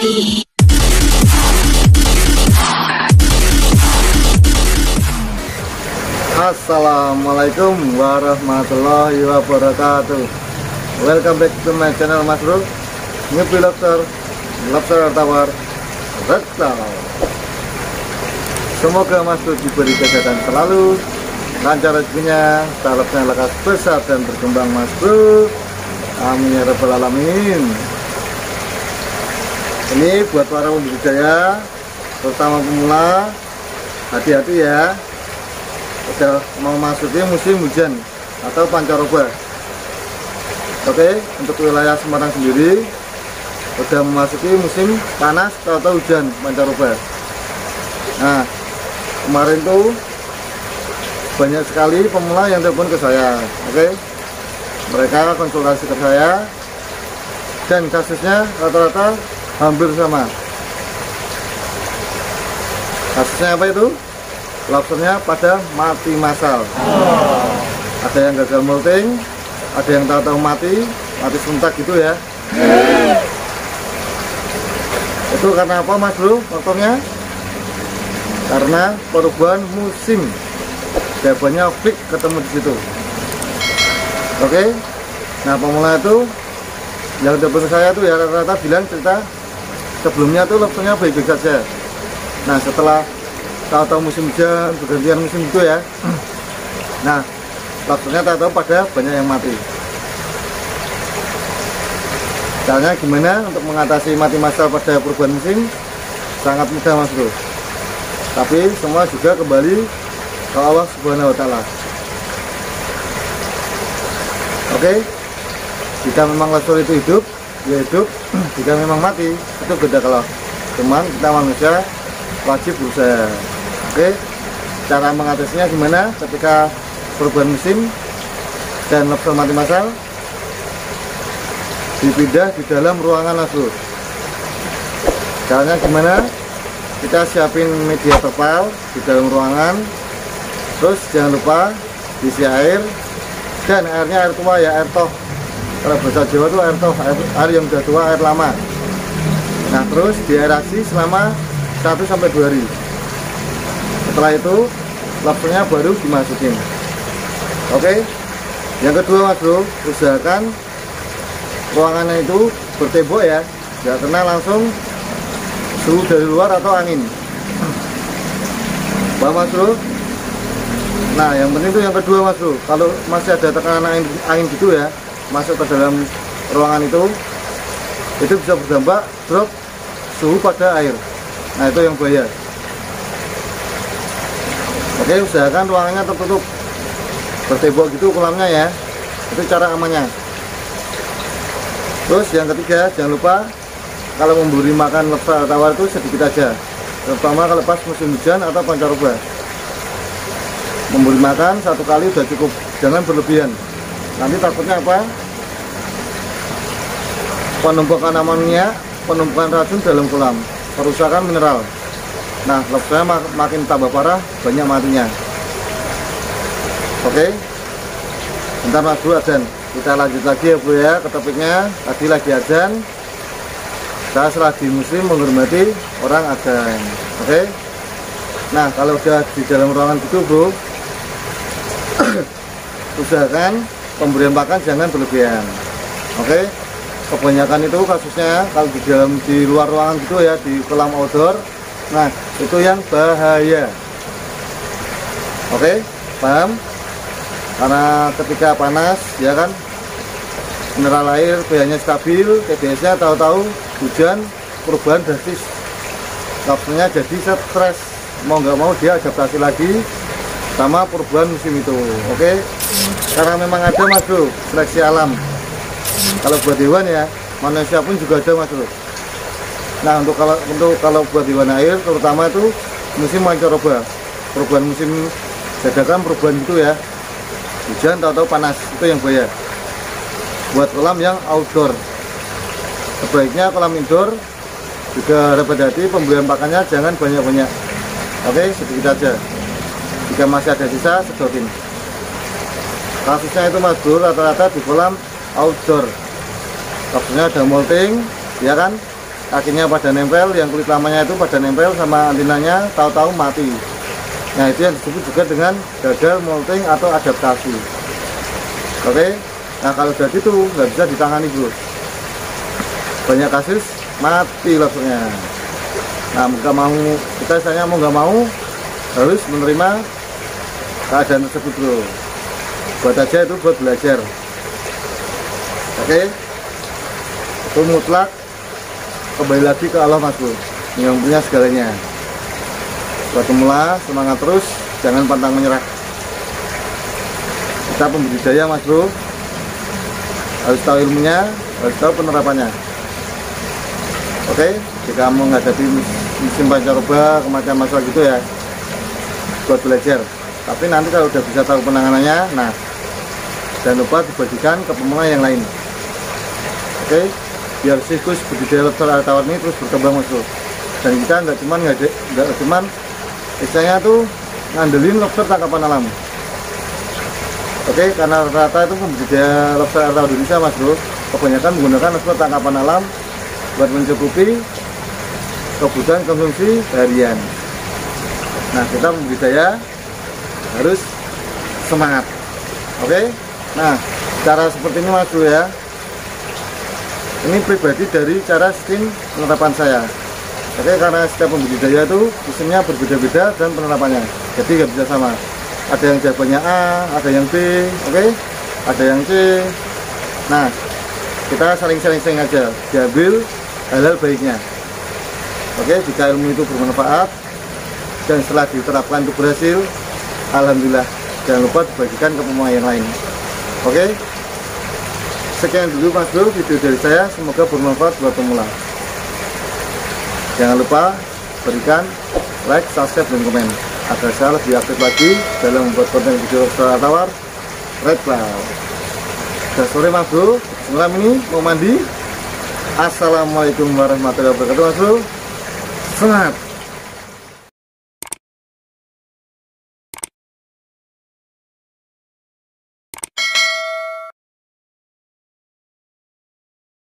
Assalamualaikum warahmatullahi wabarakatuh. Welcome back to my channel Mas Bro. Ngepi lobster tawar rektal. Semoga Mas Bro diberi kesehatan selalu, lancar rezekinya, tarafnya lekas besar dan berkembang Mas Bro. Amin ya rabbal alamin. Ini buat para pembudidaya, terutama pemula, hati-hati ya. Udah mau masuki musim hujan atau pancaroba. Oke, untuk wilayah Semarang sendiri udah memasuki musim panas atau hujan pancaroba. Nah, kemarin tuh banyak sekali pemula yang telepon ke saya. Oke, mereka konsultasi ke saya dan kasusnya rata-rata hampir sama. Kasusnya apa itu? Lobsternya pada mati massal. Ada yang gagal molting, ada yang tahu-tahu mati serentak gitu ya. Itu karena apa Mas Bro faktornya? Karena perubahan musim, jawabannya fix ketemu di situ. Oke, nah pemula itu yang telepon saya tuh ya rata-rata bilang cerita sebelumnya tuh lobsternya baik-baik saja. Nah setelah tahu-tahu musim hujan, bergantian musim itu ya. Nah, lobsternya tahu-tahu pada banyak yang mati. Caranya gimana untuk mengatasi mati massal pada perubahan musim? Sangat mudah Mas Bro. Tapi semua juga kembali ke Allah Subhanahu wa Ta'ala. Oke, jika memang lobster itu hidup, ya hidup. Jika memang mati, itu beda kalau. Cuman kita manusia wajib berusaha. Oke, cara mengatasinya gimana ketika perubahan musim dan lobster mati massal? Dipindah di dalam ruangan Mas Bro. Caranya gimana? Kita siapin media terpal di dalam ruangan. Terus jangan lupa diisi air, dan airnya air tua ya, air toh. Kalau bahasa Jawa itu air toh, air yang sudah tua, air lama. Nah terus diaerasi selama 1-2 hari. Setelah itu lobsternya baru dimasukin. Oke, yang kedua Mas Bro, usahakan ruangannya itu bertembok ya, nggak kena langsung suhu dari luar atau angin. Paham Mas Bro? Nah yang penting itu yang kedua Mas Bro, kalau masih ada tekanan angin gitu ya masuk ke dalam ruangan itu bisa berdampak drop suhu pada air. Nah itu yang bahaya. Oke, usahakan ruangannya tertutup, bertembok gitu kolamnya ya, itu cara amannya. Terus yang ketiga, jangan lupa kalau memberi makan lobster tawar itu sedikit aja, terutama kalau pas musim hujan atau pancaroba. Memberi makan 1 kali udah cukup, jangan berlebihan. Nanti takutnya apa? Penumpukan amonia, penumpukan racun dalam kolam, kerusakan mineral. Nah, lobsternya makin tambah parah, banyak matinya. Oke, bentar Mas Bro azan. Kita lanjut lagi ya Bro ya ke topiknya. Tadi lagi azan, saya selagi muslim menghormati orang azan. Oke. Nah, kalau udah di dalam ruangan gitu Bro, usahakan pemberian pakan jangan berlebihan. Oke. Kebanyakan itu kasusnya kalau di luar ruangan gitu ya, di kolam outdoor. Nah, itu yang bahaya. Oke, paham? Karena ketika panas, ya kan, mineral air pH-nya stabil, TDS-nya tahu-tahu hujan, perubahan drastis. Lobsternya jadi stres, mau nggak mau dia adaptasi lagi sama perubahan musim itu. Oke, karena memang ada Mas Bro, seleksi alam. Kalau buat hewan ya, manusia pun juga ada Mas Bro. Nah kalau buat hewan air terutama itu musim pancaroba, perubahan musim dadakan, perubahan itu ya, hujan tahu-tahu panas, itu yang bahaya. Buat kolam yang outdoor, sebaiknya kolam indoor juga dapat hati pemberian pakannya jangan banyak-banyak. Oke, sedikit aja. Jika masih ada sisa, sedotin. Kasusnya itu Mas Bro rata-rata di kolam outdoor. Lobsternya ada molting, ya kan? kakinya pada nempel, yang kulit lamanya itu pada nempel sama antinanya, tahu-tahu mati. Nah, itu yang disebut juga dengan gagal molting atau adaptasi. Oke, nah kalau udah gitu nggak bisa ditangani bro. Banyak kasus mati lobsternya. Nah, nggak mau, kita misalnya mau nggak mau harus menerima keadaan tersebut bro. Buat aja itu buat belajar. Oke, itu mutlak kembali lagi ke Allah mas bro, yang punya segalanya. Buat pemula semangat terus, jangan pantang menyerah. Kita pembudidaya mas bro, harus tahu ilmunya, harus tahu penerapannya. Oke, jika mau menghadapi musim pancaroba kematian masalah gitu ya, buat belajar. Tapi nanti kalau udah bisa tahu penanganannya, nah jangan lupa dibagikan ke pemula yang lain. Oke, biar siklus budidaya lobster air tawar ini terus berkembang mas bro. Dan kita nggak cuman istilahnya tuh ngandelin lobster tangkapan alam. Oke, karena rata-rata itu pembudidaya lobster air tawar di Indonesia mas bro, kebanyakan menggunakan lobster tangkapan alam buat mencukupi kebutuhan konsumsi harian. Nah, kita pembudidaya harus semangat. Oke, nah cara seperti ini mas bro ya, ini pribadi dari cara sistem penerapan saya. Oke, karena setiap pembudidaya itu sistemnya berbeda-beda dan penerapannya, jadi nggak bisa sama. Ada yang jawabannya A, ada yang B, oke, ada yang C. Nah, kita saling aja, diambil hal-hal baiknya. Oke, jika ilmu itu bermanfaat dan setelah diterapkan itu berhasil, alhamdulillah. Jangan lupa dibagikan ke pemula yang lain. Oke, sekian dulu mas bro video dari saya, semoga bermanfaat buat pemula. Jangan lupa berikan like, subscribe, dan komen agar saya lebih aktif lagi dalam membuat konten video lobster tawar red cloud. Sudah sore mas bro, malam ini mau mandi. Assalamualaikum warahmatullahi wabarakatuh mas bro, semangat.